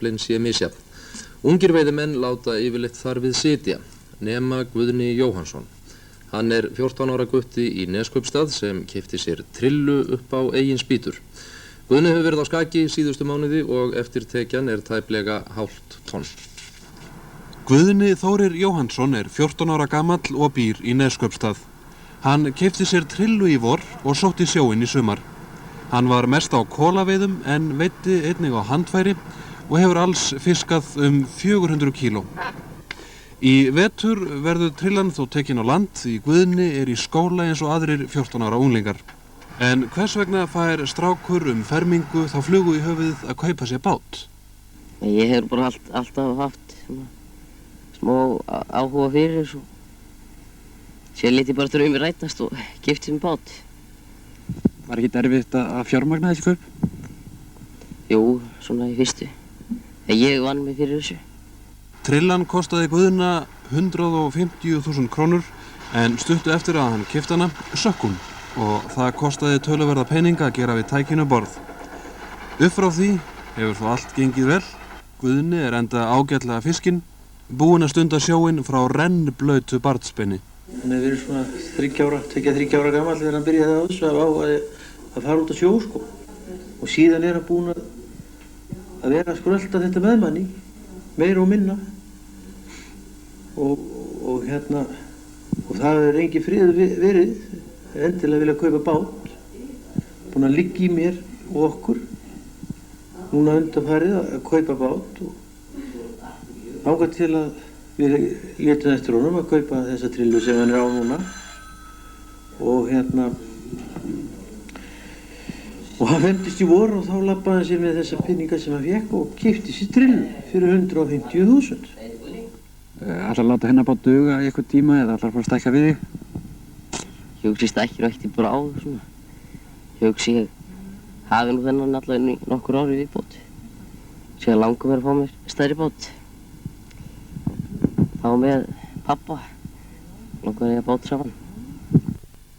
aflinn sé misjafn. Ungir veiðimenn láta yfirleitt þar við sitja, nema Guðni Jóhannsson. Hann er 14 ára gutti í Neskaupstað sem keypti sér trillu upp á eigin spýtur. Guðni hefur verið á skaki síðustu mánuði og eftirtekjan er tæplega hálft tonn. Guðni Þórir Jóhannsson er 14 ára gamall og býr í Neskaupstað. Hann keypti sér trillu í vor og sótti sjóinn í sumar. Hann var mest á kolaveiðum en veiddi einnig á handfæri og hefur alls fiskað 400 kíló. Í vetur verður trillan þó tekin á land því Guðni er í skóla eins og aðrir 14 ára unglingar. En hvers vegna fær strákur fermingu þá flugu í höfuðið að kaupa sér bát? Ég hef bara alltaf haft smá áhuga fyrir þessu. Sér lét ég bara draumi rætast og keypti mér bát. Var ekki erfitt að fjármagna þessi kaup? Jú, svona í fyrstu. En ég vann mig fyrir þessu. Trillan kostaði Guðna 150.000 krónur en stuttu eftir að hann keypti hana sökk hún og það kostaði töluverða peninga að gera við tækinu borð. Upp frá því hefur þó allt gengið vel. Guðni er enda ágætlega fiskinn, búinn að stunda sjóinn frá rennblautu barnsbeini. Hann hefur verið svona 3 ára gamall þegar hann byrjaði á þessu að fara út að sjó sko. Og síðan er hann búinn að vera að skrölda þetta með manni, meira og minna. Og það er engin friður verið, endilega vilja kaupa bát. Búinn að liggja í mér og okkur, núna undanfarið að kaupa bát. Og þangað til að við létum eftir honum að kaupa þessa trillu sem hann er á núna. Og hann fermdist í vor og þá labbaði hann sér með þessa peninga sem hann fékk og keypti sér trillu fyrir 150.000. Ætlar að láta hennar bát duga í eitthvað tíma eða ætlar að fara að stækka við þig? Ég hugsi stækkir og ekkert bara á svona. Ég hugsi ég hafi nú þennan allavega í nokkur ári viðbót. Síðan langar mér að fá mér stærri bát. Þá með pappa langar ég að bát saman.